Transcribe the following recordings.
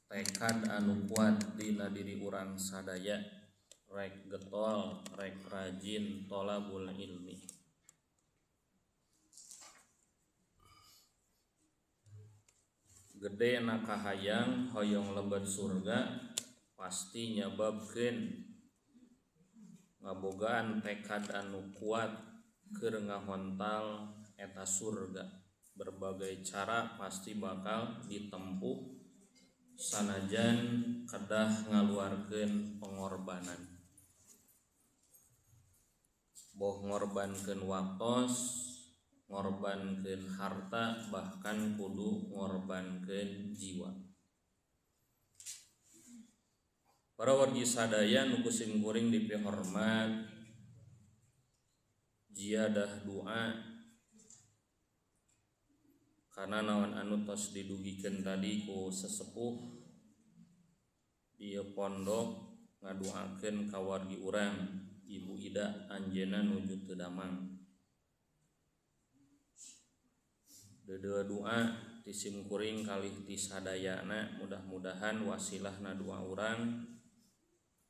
tekad anu kuat dina diri urang sadaya rek getol rek rajin tholabul ilmi. Gede na kahayang hoyong lebet surga pasti nyababkeun ngabogaan tekad anu kuat keur ngahontal eta surga. Berbagai cara pasti bakal ditempuh sanajan kedah ngaluarkeun pengorbanan. Boh ngorbankeun waktos, ngorbankeun harta, bahkan kudu ngorbankeun jiwa. Para wargi sadaya nu kusim kuring dipihormat, jiadah doa karena naon anu tos didugikeun tadi ku sesepuh ieu pondok ngaduakeun ka wargi urang Ibu Ida anjeunna nuju teu damang. Deudeu doa ti sim kuring kalih ti sadayana, mudah-mudahan wasilahna doa urang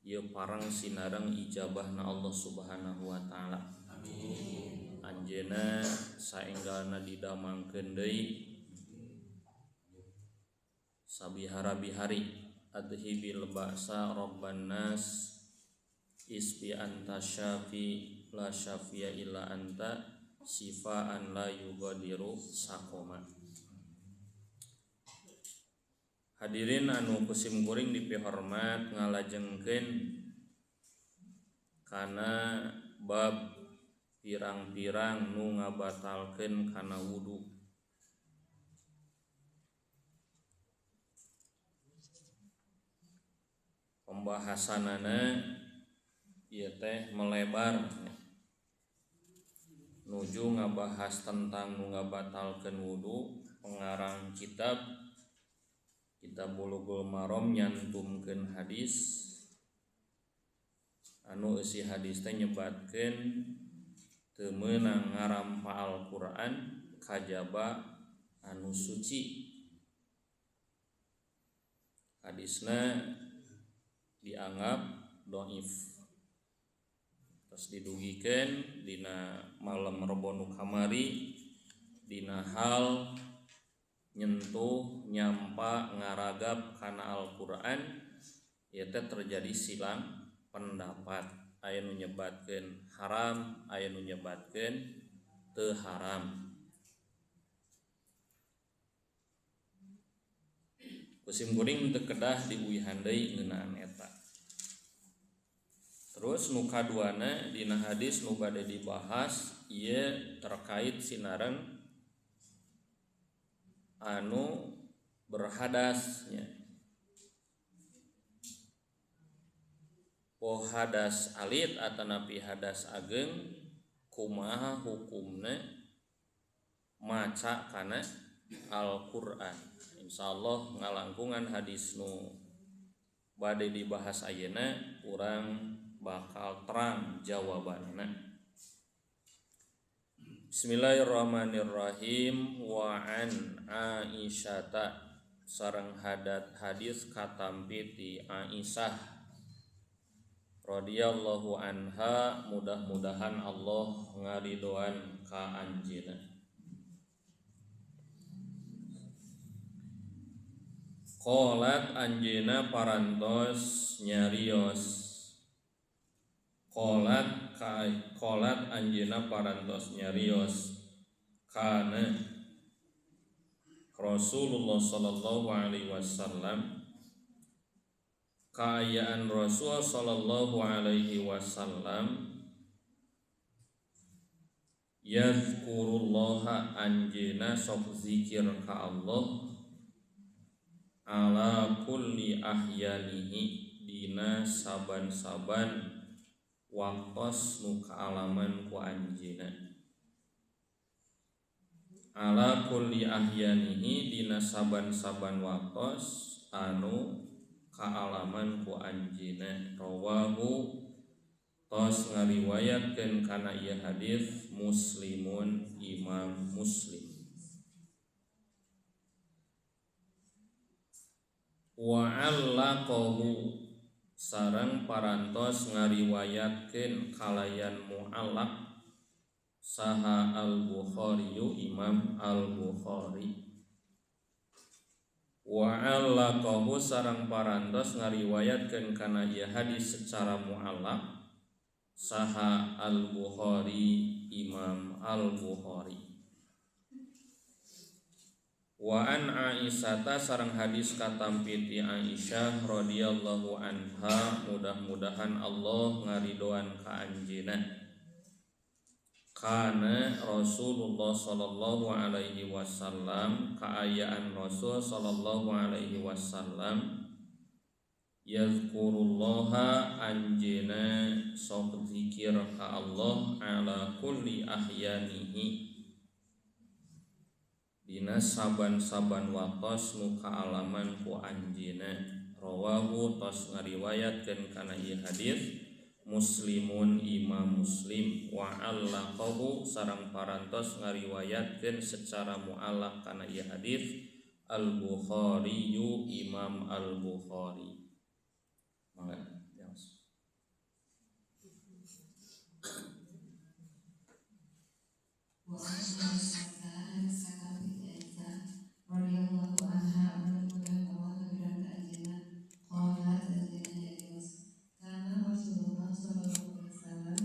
ieu parang sinareng ijabahna Allah Subhanahu wa taala. Amin. Anjeunna saenggalna didamangkeun deui sabihara-bihari adhibil ba'sa rabban nas isbi anta syafi la syafiya illa anta sifaan la yughadiru saqoma. Hadirin anu kusim kuring dipihormat ngalajengkeun kana bab pirang-pirang nu ngabatalkeun kana wudu. Pembahasanana ieu teh melebar nuju ngabahas tentang nu ngabatalkeun wudu. Pengarang kitab Bulughul Maram nyantumkeun hadis anu eusi hadis teh nyebatkeun teu meunang ngarampa Al-Qur'an kajaba anu suci. Hadisna dianggap dhaif. Terus didugikeun dina malam Rebo nu kamari dina hal nyentuh nyampa ngaragap kana Al-Qur'an ieu teh terjadi silang pendapat. Aya nu nyebatkeun haram, aya nu nyebatkeun teu haram. Kusim kuring teu kedah diuihan deui ngeunaan eta. Terus nu kaduana dina hadis nu bade dibahas ieu terkait sinareng anu berhadasnya. Poh hadas alit atanapi hadas ageng kumaha hukumna maca kana Al-Qur'an. Insyaallah ngalangkungan hadis nu bade dibahas ayeuna urang bakal terang jawabanna. Bismillahirrahmanirrahim. Wa an Aisyata sareng hadat hadis katampi ti Aisyah radhiyallahu anha, mudah-mudahan Allah ngaridoan ka anjeunna. Qalat anjeunna parantos nyarios. Qalat anjeunna parantos nyarios kana Rasulullah sallallahu alaihi wasallam kaayaan Rasul sallallahu alaihi wasallam yazkurullaha anjeunna sok zikir ka Allah ala kulli ahyanihi dina saban-saban waktos nu kaalaman ku anjeunna. Ala kulli ahyanihi dina saban-saban waktos anu kaalaman ku anjeunna. Rawahu tos ngariwayatkeun kana ieu hadis Muslimun, Imam Muslim. wa 'allaqahu sareng parantos ngariwayatkeun kalayan mu'allaq saha Al-Bukhari Imam Al-Bukhari wa 'allaqahu sareng parantos ngariwayatkeun kana ieu hadis secara mu'allaq saha Al-Bukhari Imam Al-Bukhari wa an Aisyah sareng hadis katampi ti Aisyah radhiyallahu anha mudah-mudahan Allah ngaridoan ka anjeunna kana Rasulullah sallallahu alaihi wasallam kaayaan Rasul sallallahu alaihi wasallam yazkurullaha anjeunna sok zikir ka Allah ala kulli ahyanihi dina saban-saban waktos nu kaalaman ku anjeunna rawahu tos ngariwayatkeun kana ieu hadis Muslimun Imam Muslim wa 'allaqahu sareng parantos ngariwayatkeun secara mu'allaq kana ieu hadis Al-Bukhari Imam Al-Bukhari mangga radhiyallahu anha mudah-mudahan Allah memberikan keadilan qalat anjeunna kana Rasulullah sallallahu alaihi wasallam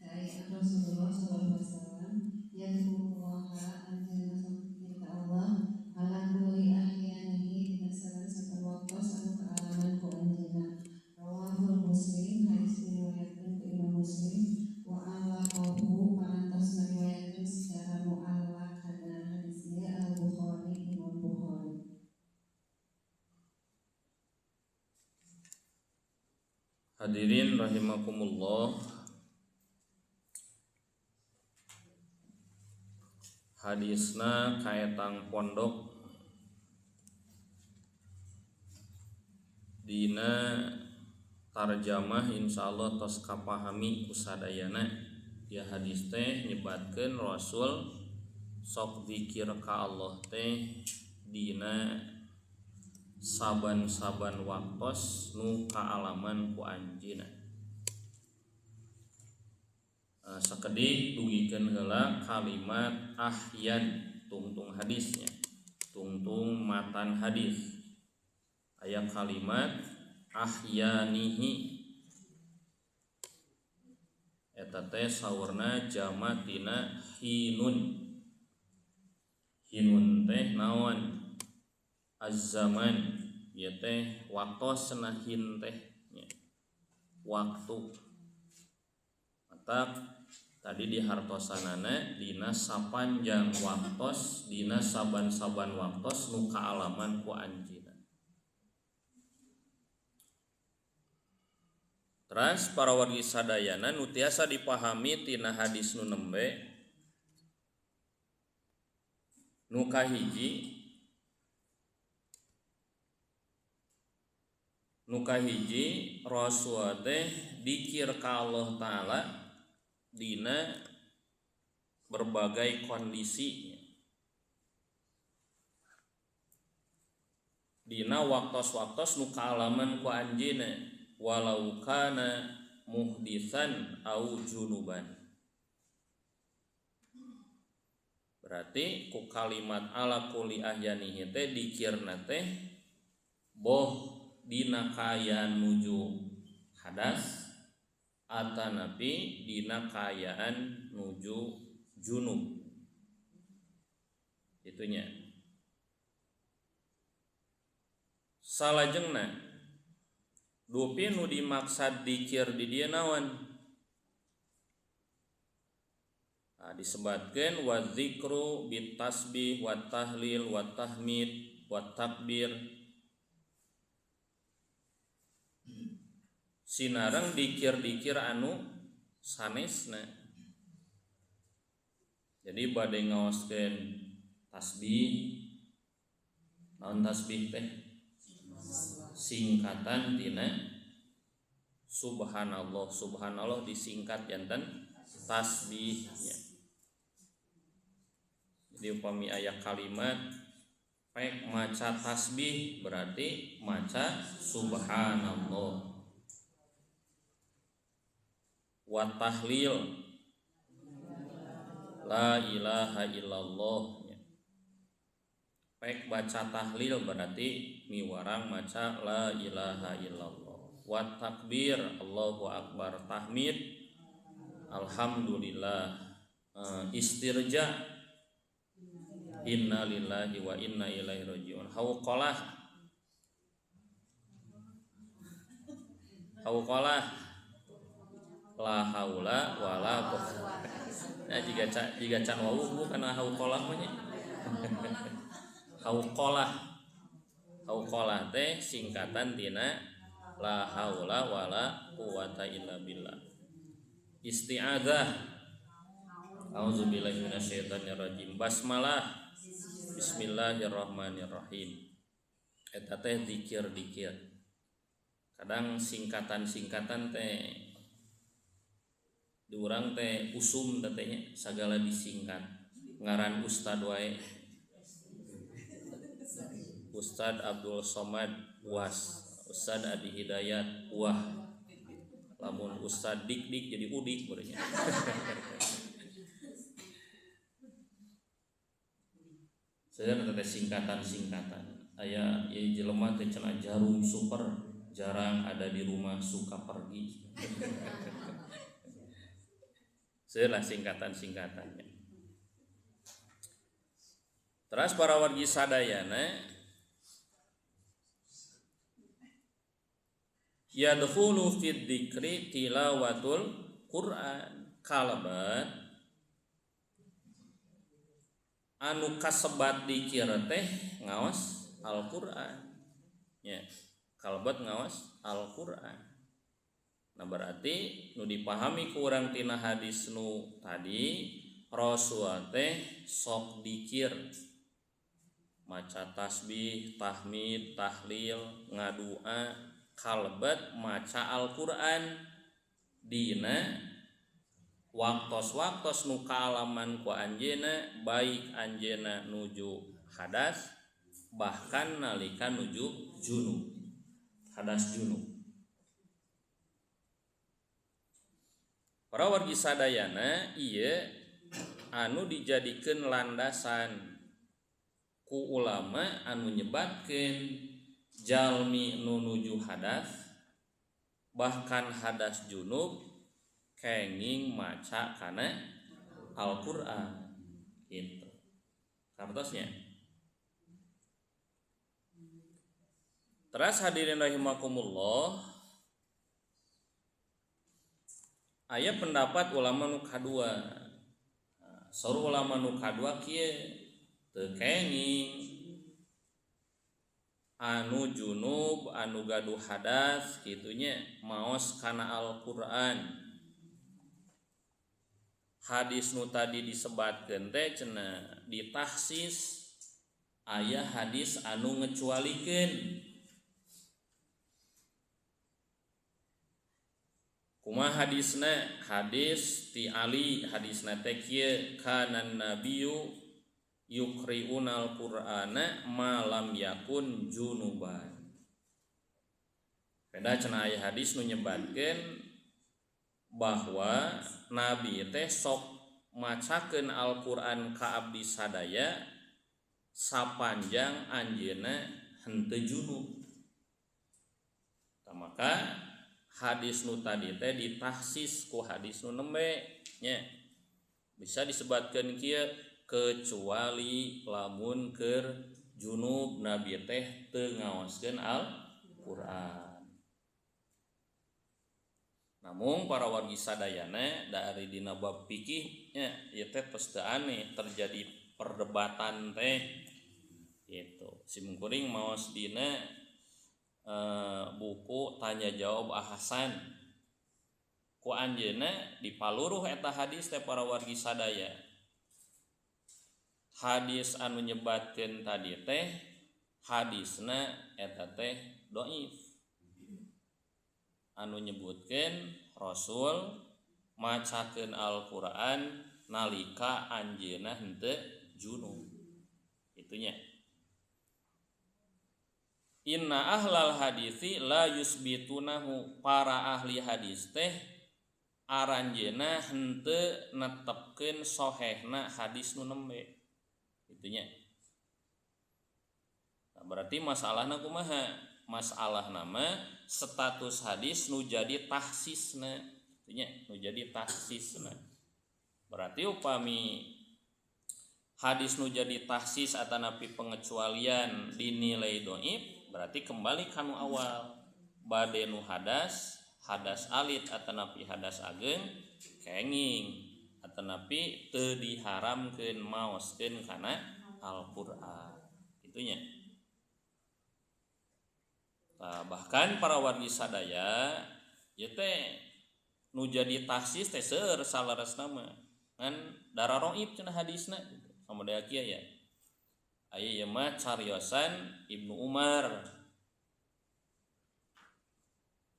kaayaan Rasulullah sallallahu alaihi wasallam yadhkurullaha anjeunna zikir ka Allah ala kulli ahyanihi dina saben-saben waktos anu kaalaman ku anjeunna rawahul Muslim hadis diriwayatkeun ku Imam Muslim wa ala qahu parantos ngariwayatkeun secara mu'allaq kana hadis ieu Al-Bukhari Imam Bukhari. Hadirin rahimakumullah, hadisna kaetang pondok dina tarjamah insyaallah tos kapahami kusadayana. Ya hadis teh nyebatkeun Rasul sok zikir ka Allah teh dina saban-saban waktos nu kaalaman ku anjeunna. Sakedik dugikeun heula kalimat ahyan tungtung hadisnya, tungtung matan hadis. Aya kalimat ahyanihi eta teh saurna jama tina hinun. Hinun teh naon? Az-zaman ieu teh waktosna hin teh waktu. Matak tadi dihartosanana dina sapanjang waktos, dina saban-saban waktos nu kaalaman ku anjeunna. Teras para wargi sadayana nu tiasa dipahami tina hadis nu nembe nu kahiji Rasul teh dikir ka Allah Ta'ala dina berbagai kondisi, dina waktos-waktos nu kaalaman ku anjeunna walau kana muhdisan au junuban. Berarti ku kalimat ala kulli ahyanihi teh dikirna teh boh dina kaayaan nuju hadas atanapi dina kaayaan nuju junub. Itunya. Salajengna dupi nu dimaksad dikir di dieu naon? Disebatkeun wa dzikru bit tasbih wa tahlil wa tahmid wa takbir. Sinareng dikir-dikir anu sanesna. Jadi bade ngaoskeun tasbih. Naon tasbih teh? Singkatan tina subhanallah. Subhanallah disingkat janten tasbihnya. Jadi upami aya kalimat Pek maca tasbih berarti maca subhanallah. Wa tahlil la ilaha illallah. Pek baca tahlil berarti miwarang maca la ilaha illallah. Wa takbir Allahu akbar. Tahmid alhamdulillah. Istirja inna lillahi wa inna ilaihi rajiun. Hauqalah la haula wala quwwata. Nah jika can wau bukan hauqalah mah nya. Hauqalah teh singkatan tina la haula wala quwwata illa billah. Isti'adzah auzubillahi minasyaitonir rajim. Basmalah bismillahirrahmanirrahim. Eta teh zikir-zikir. Kadang singkatan-singkatan teh diurang teh usum tetenya sagala disingkat. Ngaran ustad wae. Ustad Abdul Somad Uas, Ustad Adi Hidayat Wah. Lamun ustad dik-dik jadi udik berenya. Saya ada singkatan-singkatan. Aya ieu jelema teh cenah jarum super, jarang ada di rumah, suka pergi. Saya lah singkatan-singkatannya. Terus para wargi sadayana yadkhulu fid dzikri tilawatul Qur'an. Kalabat anu kasebat dikir teh ngaos Al-Qur'an. Ya, kalabat ngaos Al-Qur'an. Nah berarti nu dipahami ku urang tina hadis nu tadi Rasul teh sok dikir maca tasbih, tahmid, tahlil, ngadua, kalbat maca Al-Qur'an dina waktos-waktos nu kaalaman ku anjeuna baik anjeuna nuju hadas bahkan nalika nuju junub. Hadas junub. Para wargi sadayana ieu anu dijadikeun landasan ku ulama anu nyebatkeun jalmi nu nuju hadas bahkan hadas junub kenging maca kana Al-Qur'an gitu. Kartosnya. Terus hadirin rahimakumullah, aya pendapat ulama nu kadua. Saur ulama nu kadua kieu teu kenging anu junub anu gaduh hadas kitunya maos kana Al-Qur'an. Hadis nu tadi disebatkeun teh cenah ditahsis aya hadis anu ngecualikeun. Kumaha hadisna? Hadis ti Ali, hadisna teh kieu kana nabiyyu yuqri'unal qur'ana ma lam yakun junuban. Beda cenah aya hadis nu nyebatkeun bahwa nabi teh sok macakeun Al-Qur'an ka abdi sadaya sapanjang anjeunna henteu junub. Maka hadis nu tadi teh ditahsis ku hadis nu nembe nya. Bisa disebutkeun kieu kecuali lamun keur junub nabi teh teu ngaoskeun Al-Qur'an. Namun para wargi sadayana dari dina bab fikih nya ieu teh tos teu aneh terjadi perdebatan teh gitu. Simkuring maos dina buku tanya jawab ahasan ku anjeunna dipaluruh eta hadis teh para wargi sadaya. Hadis anu nyebatkeun tadi teh hadisna eta teh dhaif. Anu nyebutkeun Rasul macakeun Al-Qur'an nalika anjeunna henteu junub. Itunya. Inna ahlal hadisi la yusbitunahu, para ahli hadis teh aranjeuna henteu netepkeun sohehna hadis nu nembe kitu nya. Nah, berarti masalahna kumaha? Masalahna mah status hadis nu jadi tahsisna kitu nya, nu jadi tahsisna. Berarti upami hadis nu jadi tahsis atanapi pengecualian dinilai dhaif, berarti kembali kanu awal, bade nu hadas alit atanapi hadas ageng kenging atanapi teu diharamkeun maoskeun kana Al-Qur'an kitunya. Nah, bahkan para wargi sadaya ieu teh nu jadi tahsis teh seueur salaresna mah ngan dara dhaif cenah hadisna gitu. Sama daya kieu ya. Aya ieu mah cariosan Ibnu Umar.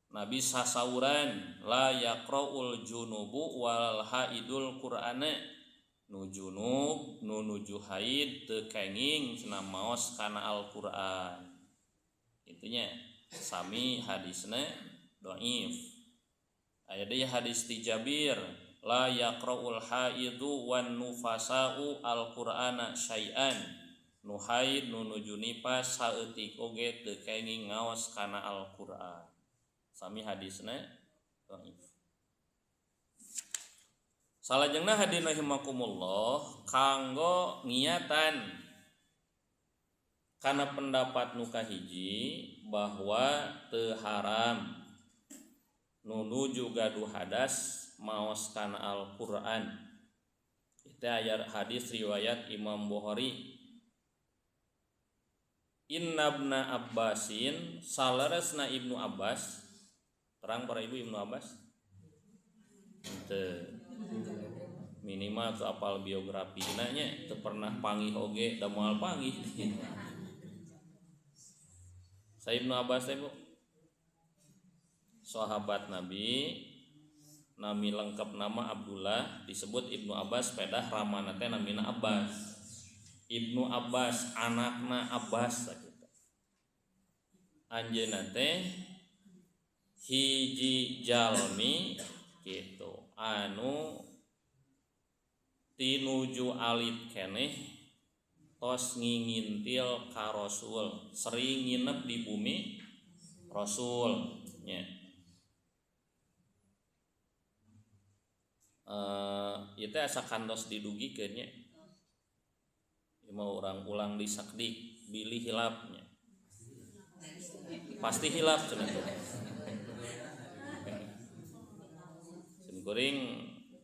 Nabi sasauran la yaqraul junubu wal haidul qur'ana, nu junub nu nuju haid teu kenging cenah maos kana Al-Qur'an. Itunya sami hadisna dhaif. Aya deui hadis ti Jabir, la yaqraul haidu wan nufasa'u al-Qur'ana syai'an, nu haid nu nuju nifas saeutik oge teu kenging ngaos kana Al-Qur'an. Sami hadisna dhaif. Salajengna hadirin rahimakumullah, kanggo ngiatan kana pendapat nu kahiji bahwa teu haram nu nuju gaduh hadas maos kana Al-Qur'an. Itu ayat hadis riwayat Imam Bukhari. Inna ibna Abbasin, salaresna Ibnu Abbas, terang para ibu Ibnu Abbas teu minimal teu apal biografina nya, teu pernah panggih oge da moal panggih. Sa Ibnu Abbas teh Bu sahabat Nabi, nami lengkap nama Abdullah, disebut Ibnu Abbas pedah ramana teh namina Abbas. Ibnu Abbas anakna Abbas sakitu. Anjeunna teh hiji jalmi kitu anu tinuju alit keneh tos ngingintil ka Rasul, sering nginep di bumi Rasul nya. Ieu teh asa kantos didugikeun nya. Ieu mah urang ulang disakdik bilih hilapnya. Pasti hilap cenah teh. Sun kuring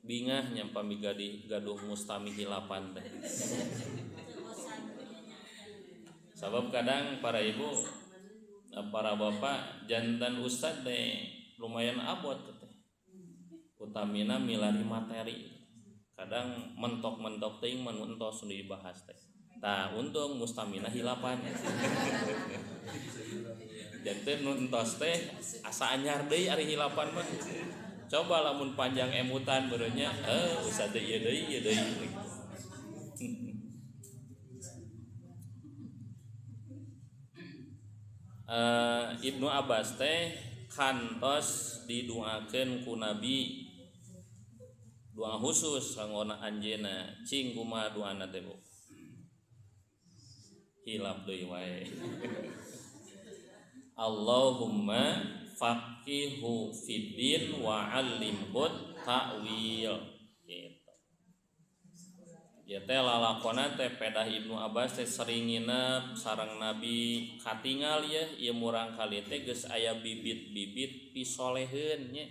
bingah nya pami gaduh mustami hilapan teh. Sabab kadang para ibu, para bapak, jantan ustad teh lumayan abot teh. Utamina milari materi. Kadang mentok-mentok teuing mun entos dibahas teh. Tah untung mustamina hilapan. Janten nu entos teh asa anyar deui ari hilapan mah. Coba lamun panjang emutan berenya, usah teh ieu deui. Ibnu Abbas teh kantos didoakeun ku Nabi doa khusus sanggona anjeuna, cing kumaha doana teh Bu? Hilap deui wae. Allahumma faqihu fiddin wa 'allimhu ta'wil gitu. Ya teh lalakona teh pedah Ibnu Abbas teh sering nginep sareng Nabi, katingal ya ieu murang kali teh geus aya bibit-bibit pisoleheun nya.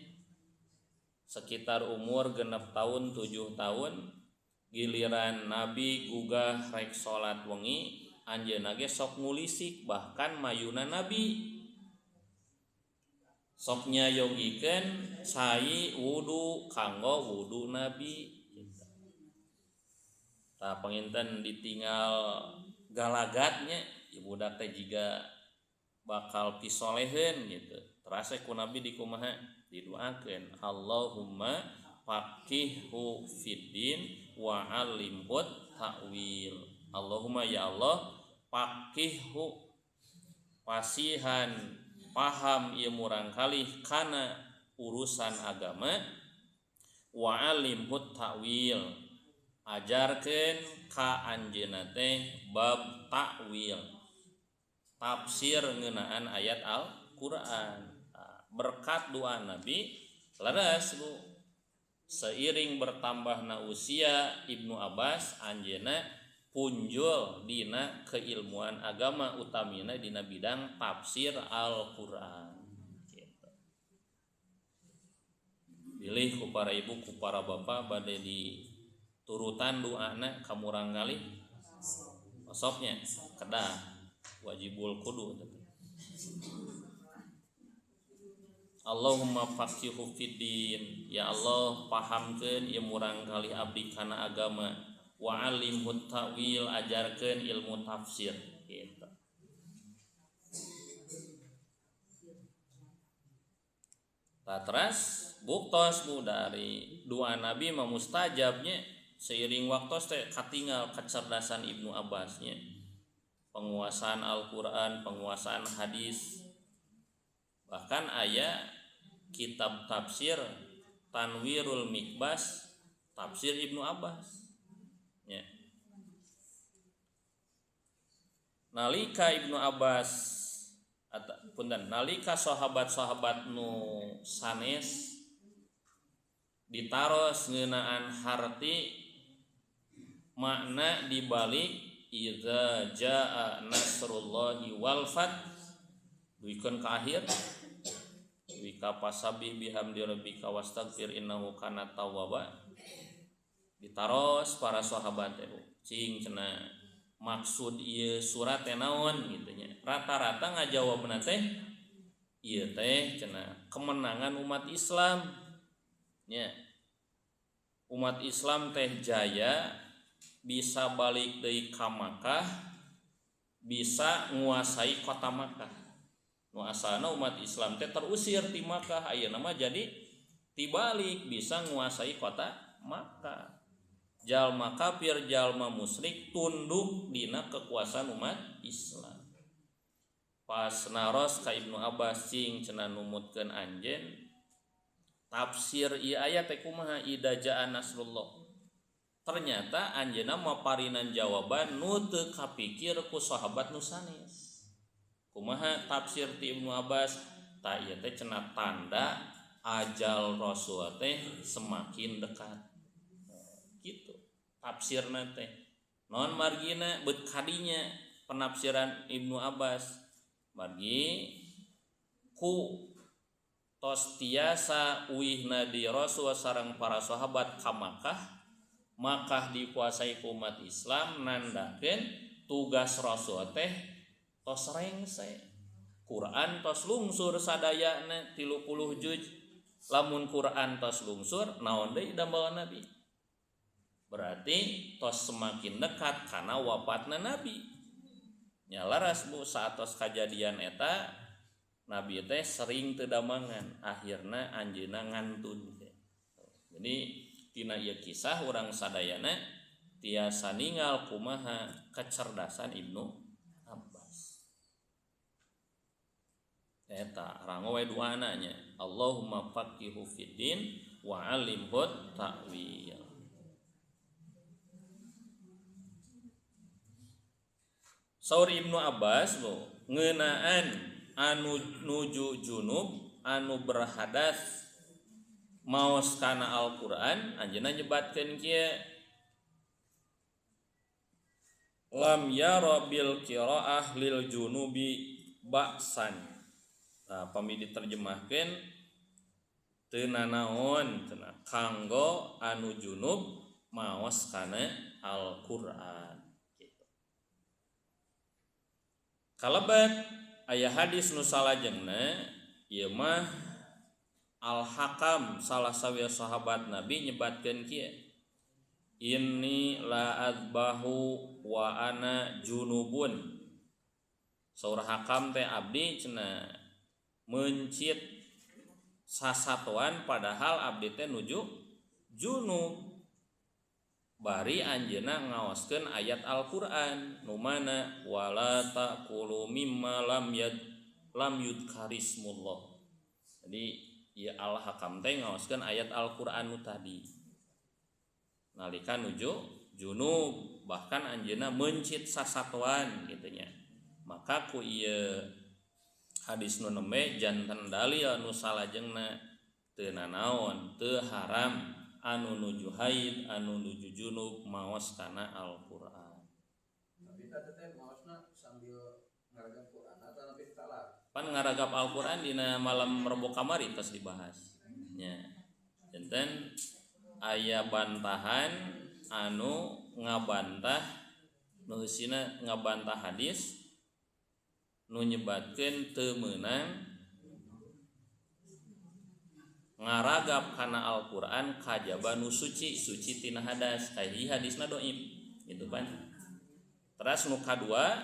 Sekitar umur 6 tahun 7 tahun giliran Nabi gugah rek salat wengi, anjeunna ge sok ngulisik bahkan mayuna Nabi. Sok nyayogikeun sai wudu kanggo wudu Nabi. Tah panginten ditinggal galagatnya, ibu budak teh jiga bakal pisoleheun gitu. Terasa ku Nabi dikumaha didoakeun, Allahumma faqihhu fiddin wa 'allimhu ta'wil. Allahumma ya Allah faqihhu pasihan paham ieu murangkalih kana urusan agama wa alimhut ta'wil ajarkeun ka anjeunna teh bab ta'wil tafsir ngeunaan ayat Al-Qur'an. Berkat doa Nabi leres Bu seiring bertambahna usia Ibnu Abbas anjeunna punjul dina keilmuan agama utamina dina bidang tafsir Al-Qur'an gitu. Pilih ku para ibu ku para bapak bade di turutan doana kamurang kali osoknya kedah wajibul kudu. Allahumma faqihu fiddin, ya Allah pahamkeun ieu murang kali abdi kana agama, wa alimhut ta'wil ajarkeun ilmu tafsir gitu. Tatras buktos Bu dari doa Nabi mah mustajabnya seiring waktu teh katinggal kecerdasan Ibnu Abbasnya. Penguasaan Al-Qur'an, penguasaan hadis. Bahkan aya kitab tafsir Tanwirul Mikbas tafsir Ibnu Abbas ya. Nalika Ibnu Abbas punten nalika sahabat-sahabat nu sanes ditaros ngeunaan harti makna dibalik idza jaa nasrullahi wal fath duikeun ka akhir wika pasabih bihamdi rabbika wastaghfir innahu kana tawwaba ditaros para sahabat teh cing cenah maksud ieu surat teh naon kitu nya rata-rata ngajawabna teh ieu teh cenah kemenangan umat Islam nya umat Islam teh jaya bisa balik deui ka Makkah bisa nguasai kota Makkah. Nu asalna umat Islam teh terusir di Makkah ayeuna mah jadi tibalik bisa nguasai kota Makkah. Jalma kafir jalma musyrik tunduk dina kekuasaan umat Islam. Pas naros ka Ibnu Abbas cing cenah numutkeun anjeun tafsir ieu ayat teh kumaha idza jaa nasrullah. Ternyata anjeunna maparinan jawaban nu teu kapikir ku sahabat nu sanes. Kumaha tafsir ti Ibnu Abbas ta ieu teh cenah tanda ajal Rasul teh semakin dekat. Gitu tafsirna teh. Naon margina beut kadinya penafsiran Ibnu Abbas margi ku tos tiasa uihna di Rasul sareng para sahabat ka Makkah dikuasai ku umat Islam nandakeun tugas Rasul teh tos rengse Quran tos lungsur sadayana 30 juz lamun Quran tos lungsur naon deui dambalan Nabi berarti tos semakin dekat kana wafatna Nabi nya laras Bu saat tos kajadian eta Nabi teh sering teu damangan akhirna anjeunna ngantun jadi tina ieu kisah urang sadayana tiasa ningal kumaha kecerdasan Ibnu eta rango we doana nya Allahumma faqihu fiddin wa alimhut ta'wil. Saur Ibnu Abbas Bu ngeunaan anu nuju junub anu berhadas maos kana Al-Qur'an anjeunna nyebatkeun kieu lam yara bil qiraah lil junubi ba'san. Pami diterjemahkeun teu nanaon cenah kanggo anu junub maos kana Al-Qur'an gitu. Kalebat aya hadis nu salajengna ieu mah Al-Hakam salah sawiya sahabat Nabi nyebatkeun kieu inni la adbahu wa ana junubun. Saur Hakam teh abdi cenah mencit sasatuan padahal abdi teh nuju junub bari anjeunna ngaoskeun ayat Al-Qur'an nu mana wala taqulu mimma lam yudkarismullah. Jadi ieu Al-Hakam teh ngaoskeun ayat Al-Qur'an nu tadi nalika nuju junub bahkan anjeunna mencit sasatuan kitu nya. Maka ku ieu hadis nu nembe janten dalil nu salajengna teu nanaon teu haram anu nuju haid anu nuju junub maos kana Al-Qur'an. Tapi teh maosna sambil ngaragap Qur'an atau nepi talak. Pan ngaragap Al-Qur'an dina malam Rebo kamari tos dibahas. Nya. Janten aya bantahan anu ngabantah nu eusina ngabantah hadis nu nyebatkeun teu meunang ngaragap kana Al-Qur'an kajaba nu suci tina hadas kahi hadisna dhaif gitu kan. Terus nu kadua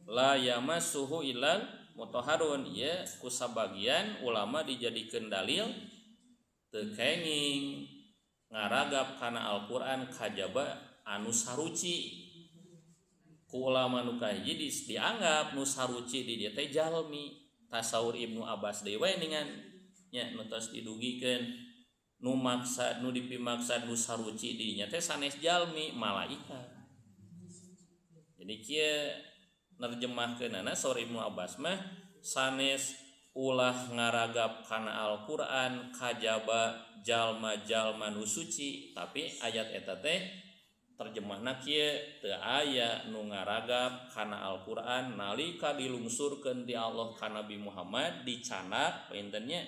la yamassuhu illal mutahharun ya ku sabagian ulama dijadikeun dalil teu kenging ngaragap kana Al-Qur'an kajaba anu saruci. Ku ulama nu kahiji dianggap nu saruci di dieu teh jalmi. Tasawur Ibnu Abbas deui we ningan nya nu tos didugikeun nu maksad nu dipimaksad nu saruci di dinya teh sanes jalmi malaikat. Jadi kieu nerjemahkeunana saur Ibnu Abbas mah sanes ulah ngaragap kana Al-Qur'an kajaba jalma-jalma nu suci, tapi ayat eta teh terjemahna kieu teu aya nu ngaragap kana Al-Qur'an nalika dilungsurkeun ti Allah ka Nabi Muhammad dicanak pintennya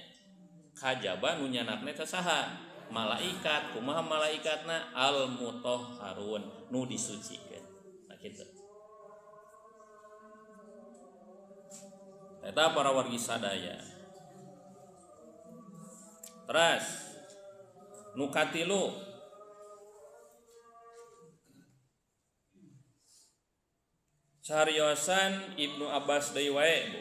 kajaba nu nyanakna teh saha malaikat. Kumaha malaikatna al-mutahharun nu disucikeun. Nah kitu. Eta para wargi sadaya. Terus nu katilu cariosan Ibnu Abbas deui wae Bu.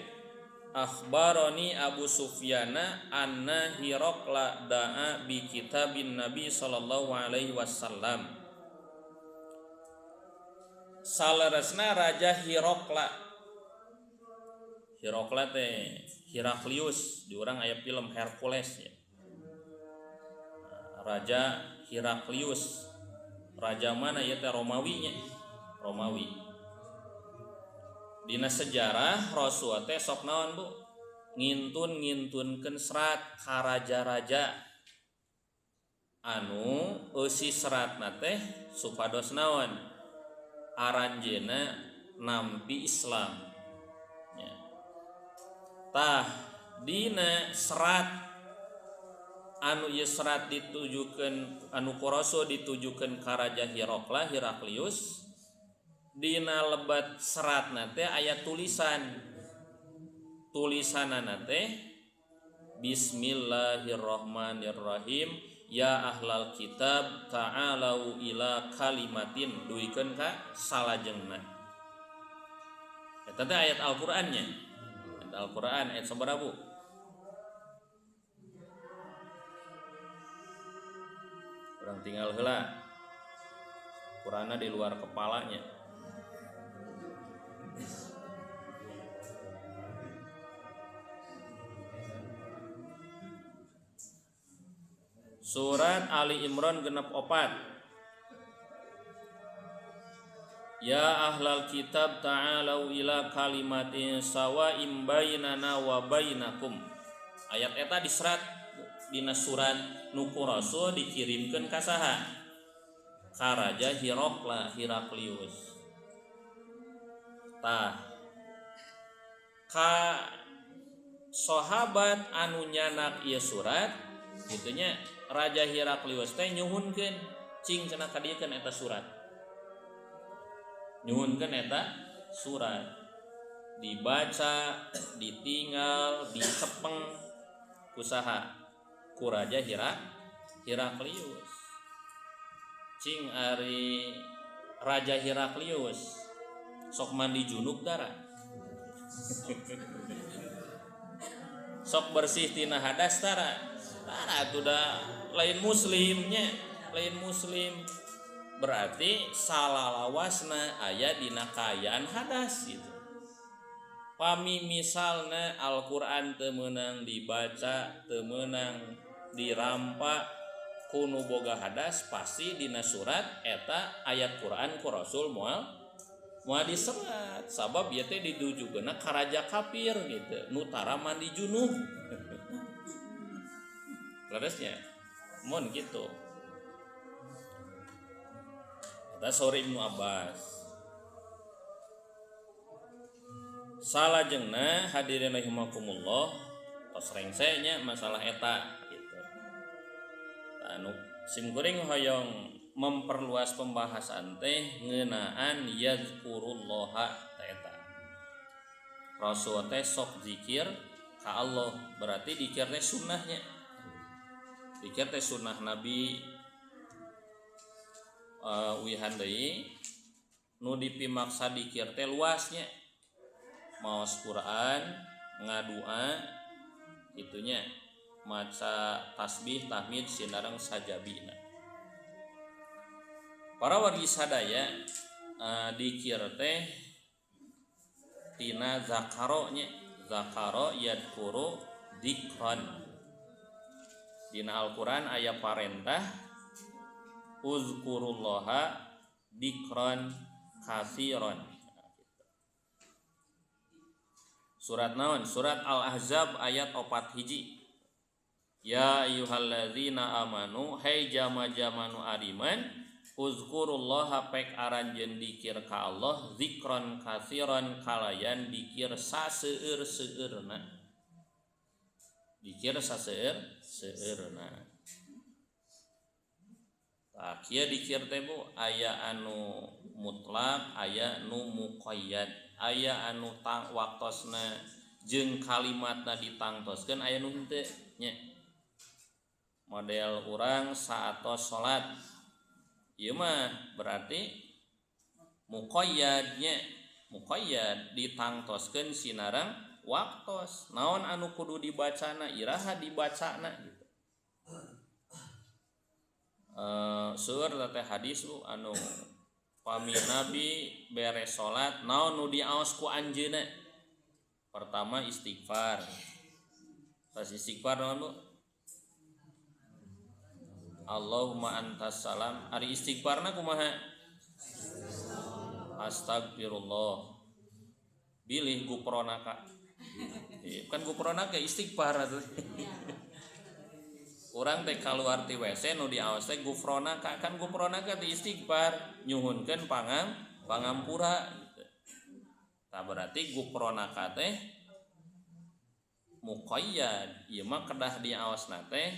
Akhbaroni Abu Sufyana anna Hiraqla da'a bi kitabin Nabi sallallahu alaihi wasallam. Saleresna Raja Hiraqla. Hiraqla teh Heraklius, di urang aya film Hercules ya. Raja Heraklius. Raja mana ieu teh Romawi nya. Romawi. Dina sejarah Rasul teh sok naon Bu ngintun-ngintunkeun serat ka raja-raja anu eusi seratna teh supados naon aranjeuna nampi Islam ya. Tah dina serat anu ieu serat ditujukeun anu ku Rasul ditujukeun ka Raja Heraklius dina lebat seratna teh aya tulisanana teh Bismillahirrahmanirrahim ya ahlal kitab ta'alau ila kalimatin duikeun ka salajengna. Eta teh ayat Al-Qur'annya. Ayat Al-Qur'an ayat sabaraha Bu? Urang tinggal heula. Qur'anna di luar kepalanya. Surat Ali Imran genep 4. Ya ahlal kitab ta'alau ila kalimatin sawa'im bainana wa bainakum. Ayat eta diserat dina surat nu ku Rasul dikirimkeun ka saha? Ka Raja Heraklius. Tah ka sahabat anu nyanak ieu surat gitunya Raja Heraklius teh nyuhunkeun cing cenah kadiekeun eta surat. Nyuhunkeun eta surat. Dibaca, ditinggal, dicepeng ku saha? Ku Raja Heraklius. Cing ari Raja Heraklius sok mandi junub dara. Sok bersih tina hadas tara. Tara atuh da lain muslimnya, lain muslim. berarti salalawasna aya dina kaayaan hadas gitu. Pami misalna Al-Qur'an teu meunang dibaca, teu meunang dirampa kuno boga hadas, pasti dina surat eta ayat Quran ku Rasul moal diserat. Sabab ieu teh ditujukeun ka raja kafir gitu, nu tara mandi junub. Leresnya mun gitu. Eta sore Ibnu Abbas. Salajengna hadirin rahimakumullah, tos rengse nya masalah eta gitu. Anu simkuring hoyong memperluas pembahasan teh ngeunaan yazkurullaha eta. Rasul teh sok zikir ka Allah, berarti zikir teh sunnahnya. Zikir teh sunnah Nabi wihan deui nu dipimaksa zikir teh luasnya. Maos Quran, ngadua itunya maca tasbih, tahmid, sinareng sajabina. Para wargi sadaya dikir teh tina zakaro yadkuru dzikran. Dina Al-Qur'an aya parentah uzkurullaha dzikran katsiran. Surat naon? Surat Al-Ahzab ayat 4 hiji. Ya ayyuhalladzina amanu, hai jama-jamanu ariman, uzkurullaha pek aranjeun dikir ka Allah, zikron katsiran kalayan dikir saseueur-seueurna. Dikir saseueur-seueurna. Tah kieu dikir teh Bu aya anu mutlak, aya nu muqayyad. Aya anu tang waktosna jeung kalimatna ditangtoskeun, aya nu henteu nya. Model urang saatos salat. Ieu mah berarti muqayyad nya. Muqayyad ditangtoskeun sinarang waktos. Naon anu kudu dibacana, iraha dibacana gitu. Seueur teh hadis anu pami Nabi beres salat naon nu diaos ku anjeunna. Pertama istighfar. Pas istighfar naon Bu? Allahumma antas salam. Ari istighfarna kumaha? Astagfirullah. Bilih gupronaka. Kan gupronaka istighfar atuh. Urang teh kaluar ti WC nu diaos teh gufronaka, kan gufronaka teh istighfar, nyuhunkeun pangampura gitu. Tah berarti gufronaka teh muqayyad, ieu mah kedah diaosna teh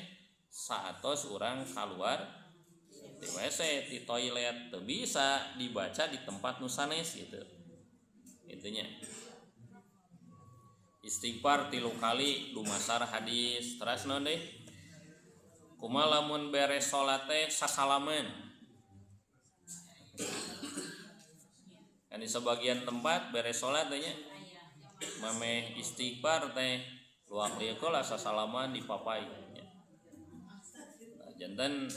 saatos urang kaluar ti WC, ti toilet, teu bisa dibaca di tempat nu sanes gitu. Intinya istighfar 3 kali dumasar hadis. Teras naon deui? Kumaha lamun beres salat teh sasalaman. Kan di sebagian tempat beres salat teh nya mameh istighfar teh luak lieu lah sasalaman di papai nya. Janten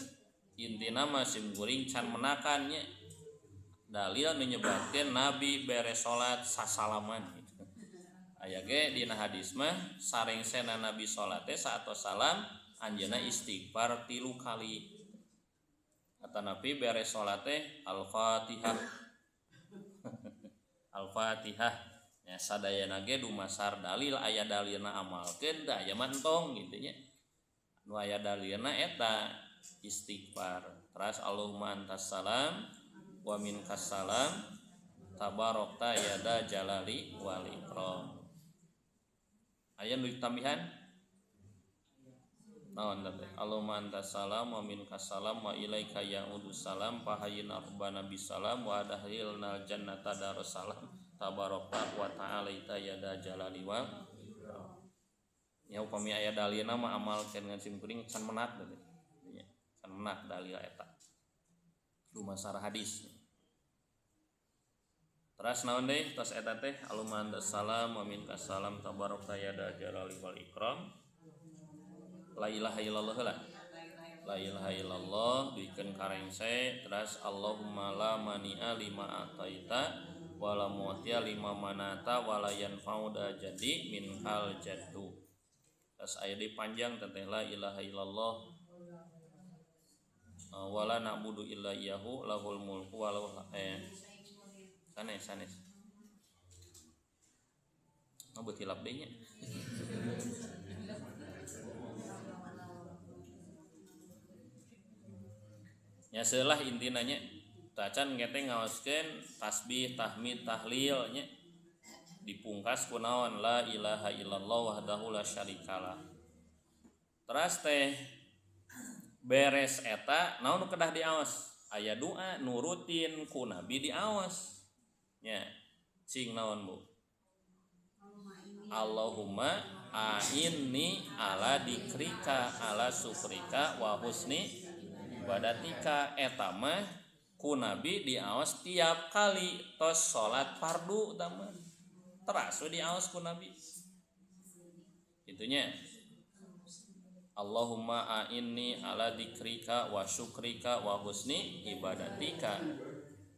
intina mah simkuring can menakan nya. Dalil nu nyebatkeun Nabi beres salat sasalaman gitu. Aya ge dina hadis mah sarengsena Nabi salat teh saatos salam anjeunna istighfar 3 kali. Kata Nabi beres salat teh Al-Fatihah. Al-Fatihah. Ya sadayana ge dumasar dalil, aya dalilna amalkeun, da aya mah entong kitu nya. Nu aya dalilna eta istighfar. Terus Allahumma antas salam wa minkas salam tabarakta yada jalali wal ikram. Aya nu ditambihan? Naon teh? Allahumma antas salam wa minkas salam wa ilaika ya'udus salam fahayyina rabbana bisalam wa adkhilnal jannata darussalam tabaraka wa ta'ala yada jalali wa ya upami aya dalilna mah amalkeun ngan simkuring can menat teh. Can menat dalil eta. Dumasar hadis. Terus naon deui? Tos eta teh Allahumma antas salam wa minkas salam tabaraka yada jalali wal ikram. La ilaha illallah lah. la ilaha illallah duikeun karengse terus Allahumma la mani'a lima ataita wala mu'tiya lima manata wala yanfa'u da jadi min hal jaddu. Terus aya di panjang teh la ilaha illallah wala na'budu illa iyyahu lahul mulku wa lahul sanes beuti hilap deui nya. Nya seulah intina nya tacan ngete ngaoskeun tasbih tahmid tahlil nya dipungkas ku naon la ilaha illallah wahdahu la syarikalah. Teras teh beres eta naon nu kedah diaos aya doa nu rutin ku nabi diaos nya cing naon Bu Allahumma a'inni ala dikrika ala syukrika wa husni ibadatika eta mah ku nabi diaos tiap kali tos salat fardu tama teras diaos ku nabi itunya Allahumma a'inni ala dikrika wa syukrika wa husni ibadatika.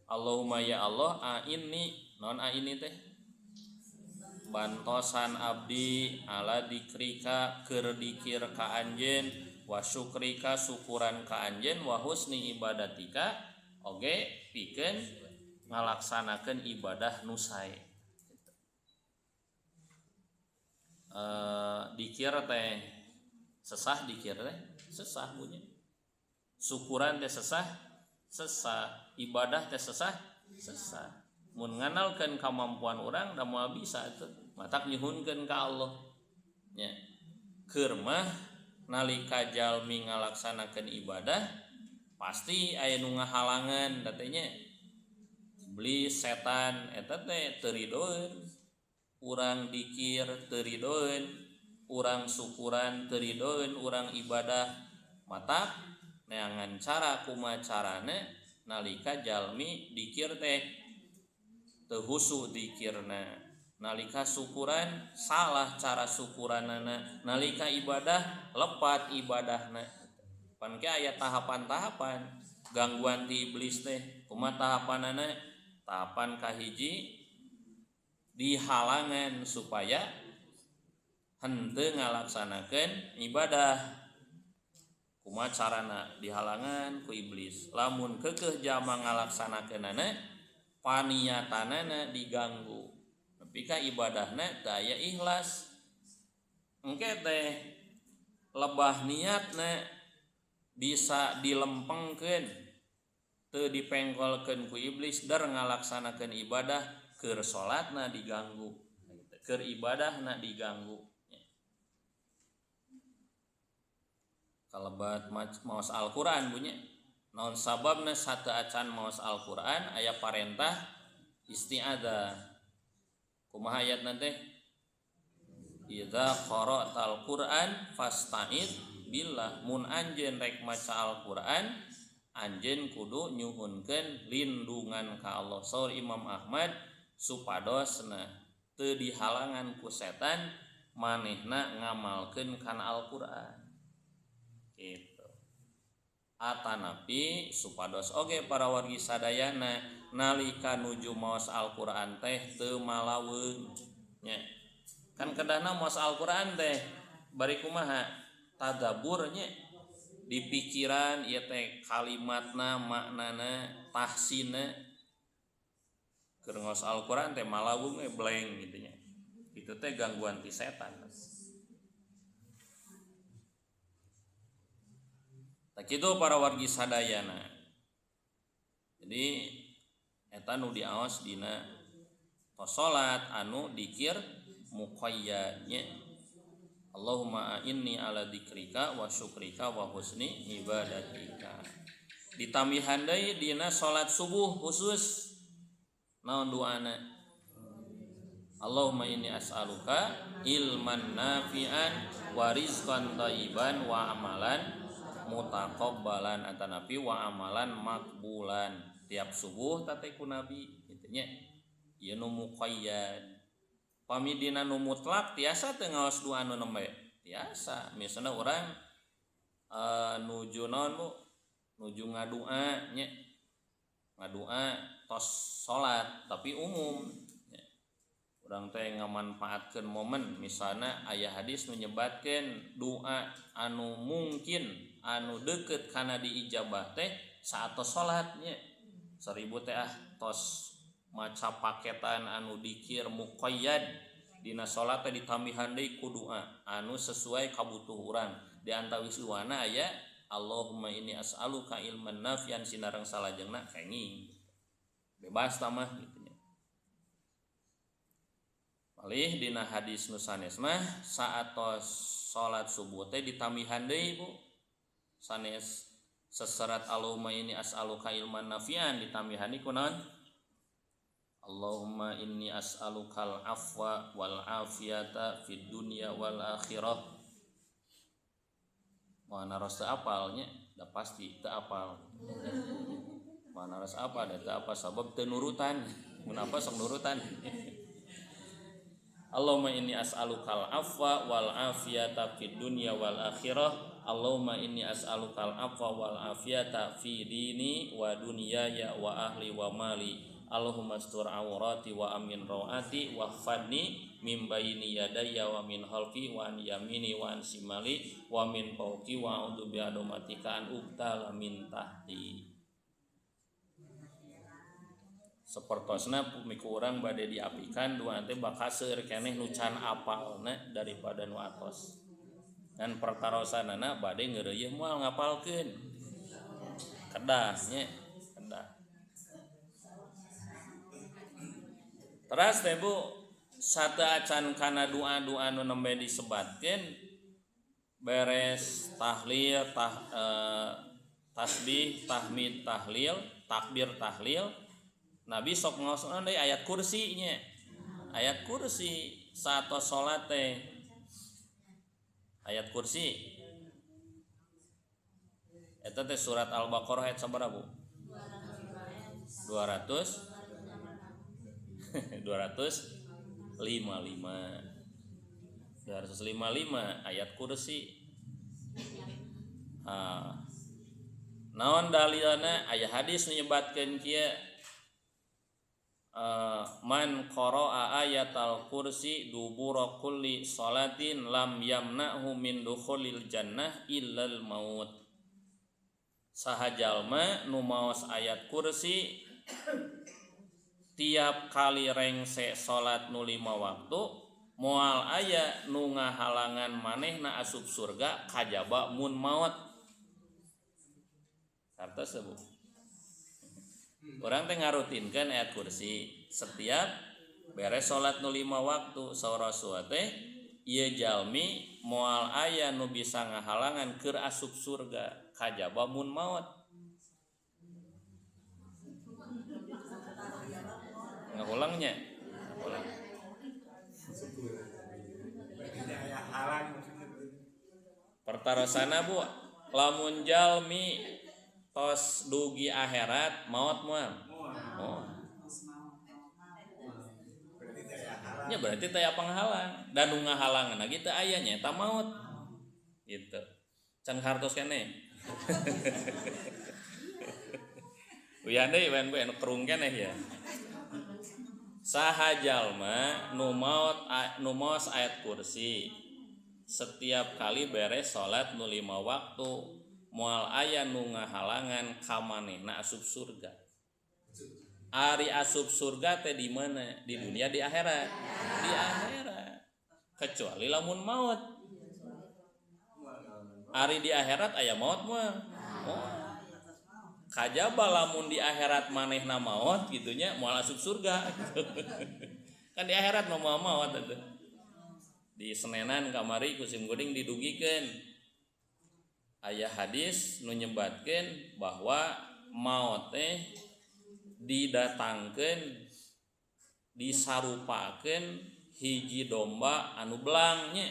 Allahumma ya Allah a'inni non a'inni teh bantosan abdi ala dikrika keur dikir ka anjeun wa syukrika syukuran ka anjeun wa husni ibadatika oge pikeun ngalaksanakeun ibadah nu sae. Dikir teh sesah dikir teh sesah bunyi syukuran teh sesah ibadah teh sesah mun nganalkeun kamampuan urang da moal bisa teh matak nyuhunkeun ka Allah nya keur mah nalika jalmi ngalaksanakeun ibadah pasti aya nu ngahalangan da teh nya iblis setan eta teh teu ridoeun urang dikir teu ridoeun urang syukuran teu ridoeun urang ibadah matak neangan cara kumaha carana nalika jalmi dikir teh teu husu dikirna nalika syukuran salah cara syukuranana nalika ibadah lepat ibadahna pan ke aya tahapan-tahapan gangguan ti iblis teh kumaha tahapanana tahapan kahiji dihalangan supaya henteu ngalaksanakeun ibadah kumaha carana dihalangan ku iblis lamun keukeuh jama ngalaksanakeunana paniatanana diganggu nepi ka ibadahna teu aya ikhlas engke teh lebah niatna bisa dilempengkeun teu dipengkolkeun ku iblis dar ngalaksanakeun ibadah keur salatna diganggu keur ibadahna diganggu. Kalebat maos Al-Qur'an bunyi naon sababna sateu acan maos Al-Qur'an aya parentah isti'adzah kumaha ayatna teh idza qara'tal Qur'an fasta'id billah mun anjeun rek maca Al-Qur'an anjeun kudu nyuhunkeun lindungan ka Allah saur Imam Ahmad supadosna teu dihalangan ku setan manehna ngamalkeun kana Al-Qur'an gitu. Atanapi supados oge para wargi sadayana nalika nuju maos Al-Qur'an teh teu malaweung nya kan kedahna maos Al-Qur'an teh bari kumaha tadabbur nya di pikiran ieu teh kalimatna maknana tahsinna keur ngaos Al-Qur'an teh malaweung blank gitu nya itu teh gangguan ti setan. Tak kitu para wargi sadayana. Jadi eta nu diaos dina salat anu dikir muqayyadnya Allahumma inni ala dzikrika wa syukrika wa husni ibadatika. Ditambihan deui dina salat subuh khusus naon doana Allahumma inni as'aluka ilman nafi'an wa rizqan thayyiban wa amalan mutaqabbalan atanapi wa amalan makbulan tiap subuh tate ku nabi kitu nya ieu nu muqayyad pami dina nu mutlak tiasa teu ngaos doa nu nembe tiasa misalna urang nuju naon Bu nuju ngadua nya ngadua tos salat tapi umum nya. Urang teh ngamanfaatkeun momen misalna aya hadis menyebatkeun doa anu mungkin anu deukeut kana diijabah teh saatos salat nya 1000 teh tos maca paketan anu dikir muqayyad dina salat teh ditambihan deui ku doa anu sesuai kabutuh urang di antawis uwana aya Allahumma inni as'aluka ilman nafian sinareng salajengna kenging bebas tamah gitu nya. Malih dina hadis nu sanes mah saatos salat subuh teh ditambihan deui Bu sanes seserat Allahumma inni as'aluka ilman nafian ditambihan ku naon Allahumma inni as'alukal afwa wal afiyata fid dunya wal akhirah. Mana ros teu apalnya da pasti teu apal. Mana ros apa da teu apa sabab teu nurutan. Mun apa sok nurutan. Allahumma inni as'alukal afwa wal afiyata fid dunya wal akhirah. Allahumma inni as'alukal afwa wal afiyata fi dini wa dunyaya wa ahli wa mali. Allahumma astur awrati wa amin rawati wa fadni min baini yadayya wa min khalfi wa an yamini wa an simali wa min fawqi wa a'udzu bi adomatika an ubtala min tahti. Sapertosna pemiku urang bade diapikan dua teh bakal seueur keneh nu can apalna daripada nu atos. Dan pertarosanana bade ngeureuyeuh moal ngapalkeun. Kedah nya, kedah. Teras teh Bu, sate acan kana doa-doa nu nembe disebatkeun beres tahlil, tasbih, tahmid, tahlil, takbir, tahlil. Nabi sok ngaosna deui ayat kursi nya. Ayat kursi satos salat teh. Ayat kursi. Eta teh surat Al-Baqarah ayat sabaraha Bu? 255 ayat kursi. Naon dalilna aya hadis menyebatkeun kieu man qara'a ayatal kursi dubura kulli salatin lam yamna'hu min dukhulil jannah illal maut. Saha jalma nu maos ayat kursi tiap kali rengse salat nu 5 waktu moal aya nu ngahalangan manehna asup surga kajaba mun maot. Sartos Bu. Urang teh ngarutinkeun ayat kursi setiap beres salat nu 5 waktu saur Rasul teh ieu jalmi moal aya nu bisa ngahalangan keur asup surga kajaba mun maot. Ngulangnya ulang. Pertarosana Bu lamun jalmi tos dugi akhirat maot moal. Oh. Nya berarti teh panghalang dan nu ngahalangan lagi teh aya nya eta maot. Gitu. Can hartos keneh. Uyan deui wen kerung keneh ya. Saha jalma nu maos ayat kursi setiap kali beres salat nu 5 waktu moal aya nu ngahalangan ka manehna asup surga. Ari asup surga teh di mana? Di dunia di akhirat. Di akhirat. Kecuali lamun maut. Ari di akhirat aya maut moal. Oh. Kajaba lamun di akhirat manehna maot gitunya moal asup surga. Kan di akhirat mah maot atuh. Di Senenan kamari ku sim geuning didugikeun aya hadis nu nyebatkeun bahwa maot teh didatangkeun disarupakeun hiji domba anu belang nya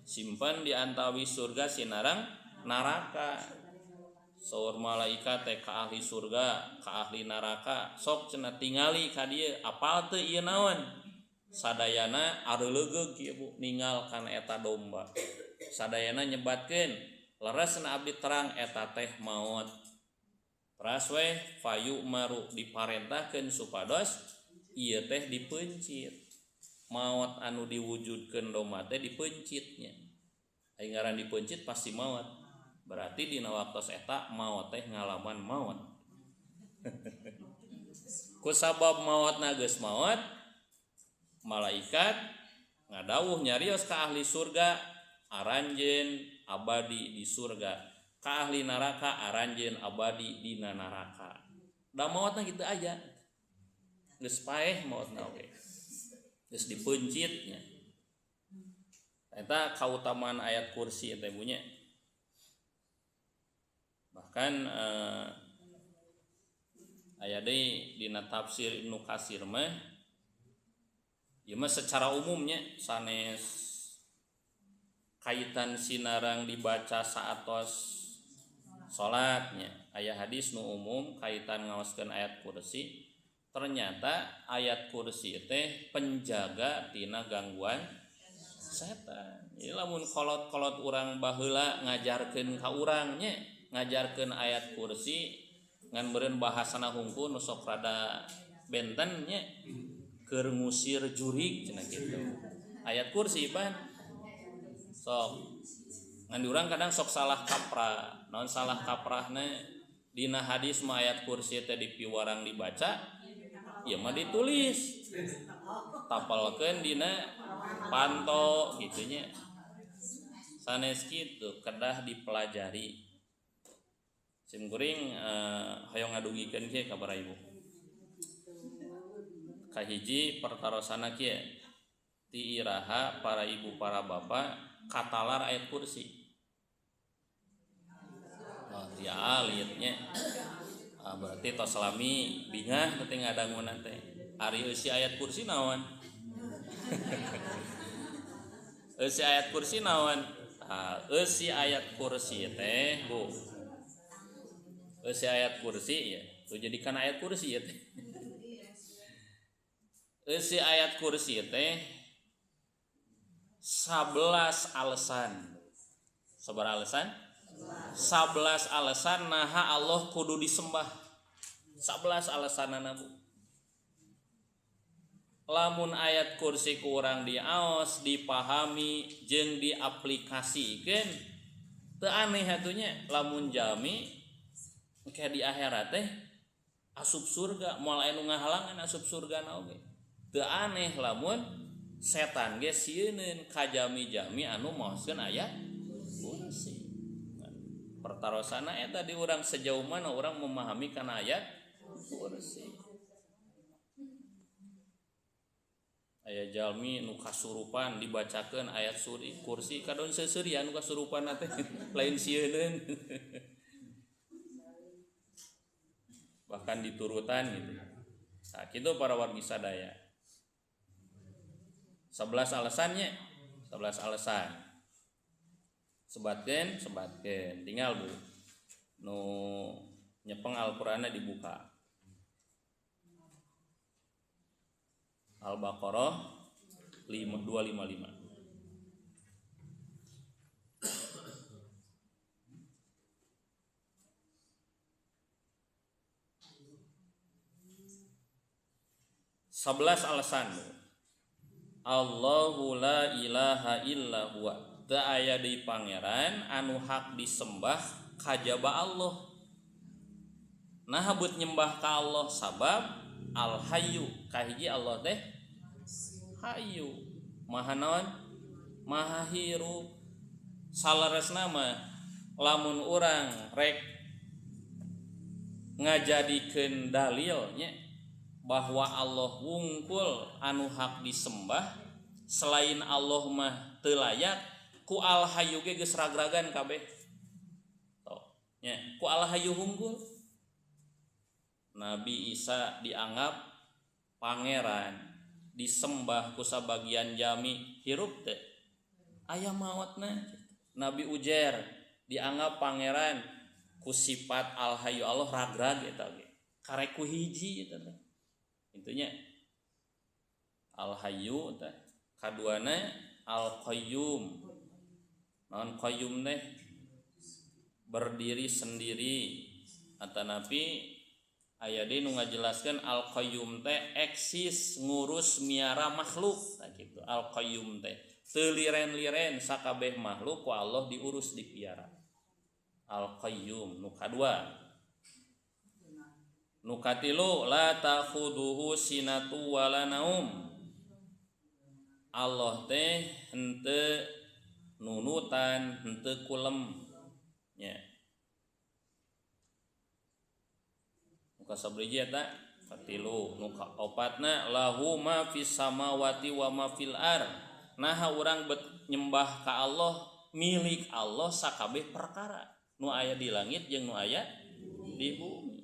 simpen di antawis surga sinarang naraka. Saur malaikat teh ka ahli surga, ka ahli neraka, sok cenah tingali ka dieu apal teu ieu naon? Sadayana areuleugeg kieu Bu ningal kana eta domba. Sadayana nyebatkeun leresna abdi terang eta teh maut. Teras we fayu maru diparentahkeun supados ieu teh dipencit. Maut anu diwujudkeun doma teh dipencitnya. Aya ngaran dipencit pasti maut. Berarti dina waktos eta maut teh ngalaman maut. Ku sabab mautna geus maut, malaikat ngadawuh nyarios ka ahli surga aranjeun abadi di surga. Ka ahli neraka aranjeun abadi dina neraka. Da mautna kitu aja. Geus paeh mautna oge. Geus dipencitnya. Eta kautamaan ayat kursi eta bunyi. Bahkan aya deui dina tafsir Ibnu Katsir mah ieu mah secara umumnya sanes kaitan sinarang dibaca saatos salatnya aya hadis nu umum kaitan ngaoskeun ayat kursi. Ternyata ayat kursi teh penjaga tina gangguan setan. Ieu lamun kolot-kolot urang baheula ngajarkeun ka urang nya, ngajarkeun ayat kursi ngan beureun bahasana hungkul nu sok rada benten nya keur ngusir jurig cenah kitu. Ayat kursi pan sok ngan urang kadang sok salah kaprah. Naon salah kaprahna dina hadis mah ayat kursi teh dipiwarang dibaca, ieu mah ditulis. Tapalkeun dina panto kitu nya. Sanes kitu kedah dipelajari. Sim kuring hayong ngadugikeun kieu ka para ibu. Kahiji pertarosana kieu ti iraha para ibu para bapak katalar ayat kursi. Dia alitnya berarti tos salami bingah teh ngadangunan teh ari eusi ayat kursi naon. Eusi ayat kursi naon? Eusi ayat kursi teh Bu. Eusi ayat kursi ya tuh jadikan ayat kursi ya teh. Eusi ayat kursi teh 11 alasan. Sabar alasan? 11 alasan naha Allah kudu disembah. 11 alasanana Bu. Lamun ayat kursi ku urang diaos, dipahami jeung diaplikasikeun teu aneh atunya lamun jami engke di akhirat teh asup surga, moal anu ngahalangan asup surgana oge. Teu aneh lamun setan ge sieun ka jami-jami anu maoskeun ayat kursi. Pertarosana eta di urang sejauh mana urang memahami kana ayat kursi. Aya jalmi nu kasurupan dibacakeun ayat kursi kadon seuseuh anu kasurupan teh lain sieun. Bahkan diturutan gitu. Nah, kitu para wargi sadaya. 11 alasannya, 11 alasan. Sebatkeun tinggal Bu nu nyepeng Al-Qur'anna dibuka Al-Baqarah 255. Sebelas alasan Allahu la ilaha illa huwa teu aya deui pangeran anu hak disembah kajaba Allah. Nah beut nyembah ka Allah sabab al hayyu kahiji Allah teh hayyu maha naon maha hirup. Salaresna mah lamun urang rek ngajadikeun dalilnya bahwa Allah wungkul anu hak disembah selain Allah mah teu layak ku al hayyu ge geus ragragan kabeh. Nya ku al hayyu hungkul. Nabi Isa dianggap pangeran, disembah ku sabagian jami hirup teh. Aya maotna. Nabi Ujair dianggap pangeran ku sifat al hayyu Allah ragrag eta ge. Karek ku hiji eta teh. Intinya al hayyu teh. Kaduana al qayyum. Naon qayyum teh? berdiri sendiri atanapi aya deui nu ngajelaskeun al qayyum teh eksis ngurus miara makhluk kitu. Al qayyum teh teu liren-liren sakabeh makhluk ku Allah diurus dipiara. Al qayyum. Nu kadua, nu katilu la takhuduhu sinatu wala naum. Allah teh henteu nunutan, henteu kulem nya. Nu kasabriji eta katilu. Nu kaopatna lahu ma fis samawati wa ma fil ar. Naha urang nyembah ka Allah, milik Allah sakabeh perkara nu aya di langit jeung nu aya di bumi.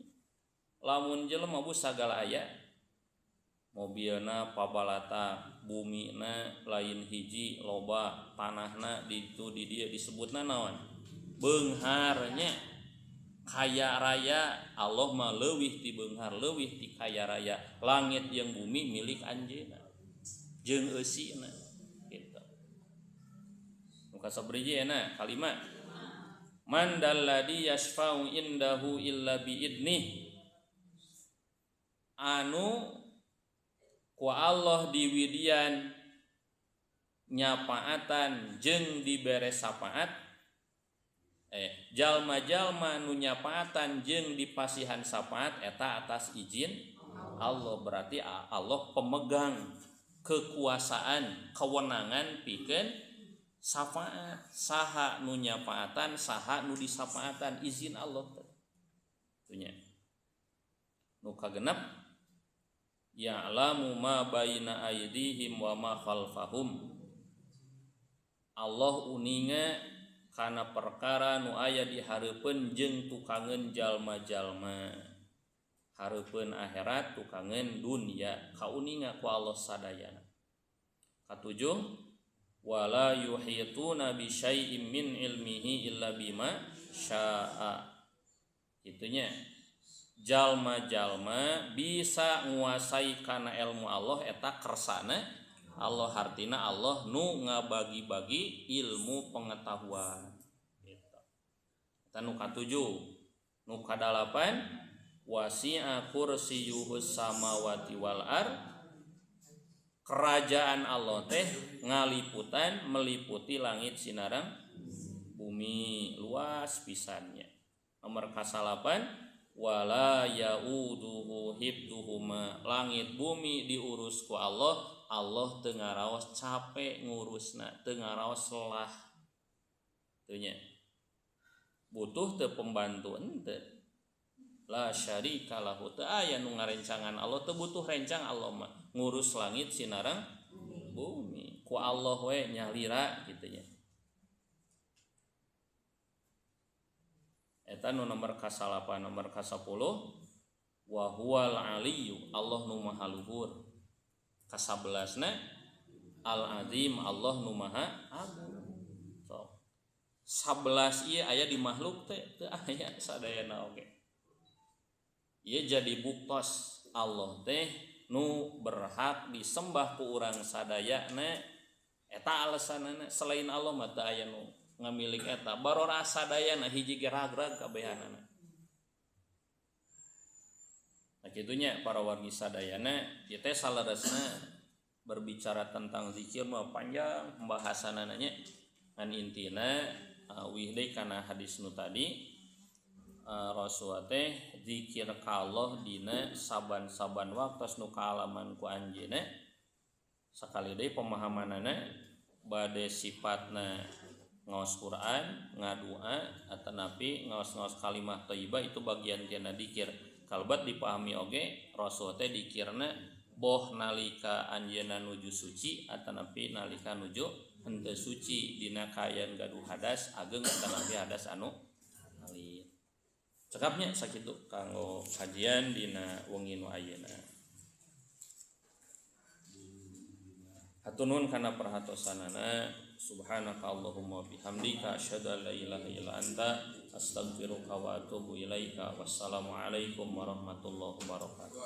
Lamun jelema bu sagala aya, mobilna pabalata, bumina lain hiji loba, tanahna ditu di dieu disebutna naon? Beungharnya. Kaya raya Allah mah leuwih ti beunghar, leuwih ti kaya raya. Langit jeung bumi milik anjeunna jeung eusina kitu. Nu kasabriji na kalimat man dalladzi yasfa'u indahu illa bi idnih. Anu ku Allah diwidian nyapaatan jeung dibere sapaat jalma-jalma nu nyapaatan jeung dipasihan sapaat eta atas izin Allah. Berarti Allah pemegang kekuasaan kewenangan pikeun safaat. Saha nu nyapaatan, saha nu disapaatan, izin Allah teh nya. Nu kagenep ya'lamu ma baina aydihim wa ma khalfahum. Allah uninga kana perkara nu aya di hareupeun jeung tukangeun jalma-jalma. Hareupeun akhirat, tukangeun dunia, kauninga ku Allah sadayana. Katujuh, wala yuhituna bi syai'im min ilmihi illa bima syaa. Itunya jalma-jalma bisa nguasai kana ilmu Allah eta kersana Allah, hartina Allah nu ngabagi-bagi ilmu pengetahuan gitu. Eta nu katujuh. Nu kadalapan wasi'a kursiyuhus samawati wal ar. Kerajaan Allah teh ngaliputan meliputi langit sinarang bumi, luas pisannya. Nomor kasalapan wala yauduhu hibduhuma. Langit bumi diurus ku Allah, Allah teu ngaraos capek ngurusna, teu ngaraos lelah. Teu nya. Butuh teu pembantu henteu. La syarika lahu, teu aya nu ngarencangan Allah, teu butuh rencang Allah mah. Ngurus langit sinarang bumi. Ku Allah we nyalira kitu nya. Eta nu nomor kasalapan. Nomor kasapuluh wa huwal aliyyu, Allah nu maha luhur. Kasabelasna al-azim, Allah nu maha agung. So 11 ieu aya di makhluk teh teu aya sadayana oge. Ieu jadi buktos Allah teh nu berhak disembah ku urang sadayana. Eta alasanana, selain Allah mah teu aya nu ngamilik eta. Barora sadayana hiji ge ragrag kabehanana. Nah kitunya para wargi sadayana, ieu teh salaresna berbicara tentang zikir mah panjang pembahasanana nya. Ngan intina wih deui kana hadis nu tadi Rasulullah teh zikir ka Allah dina saban-saban waktos nu kaalaman ku anjeunna. Sakali deui pemahamanana bade sifatna ngaos Quran, ngadua atanapi ngaos-ngaos kalimah thayyibah itu bagian tina zikir. Kalbat dipahami oge Rasul teh dikirna boh nalika anjeunna nuju suci atanapi nalika nuju henteu suci dina kaayaan gaduh hadas ageng atanapi hadas anu alit. Cekapnya sakitu kanggo kajian dina wengi nu ayeuna. Hatur nuhun kana perhatosanana. Subhanaka Allahumma bihamdika asyhadu an la ilaha illa anta astaghfiruka wa atubu ilaika. Wassalamu alaikum warahmatullahi wabarakatuh.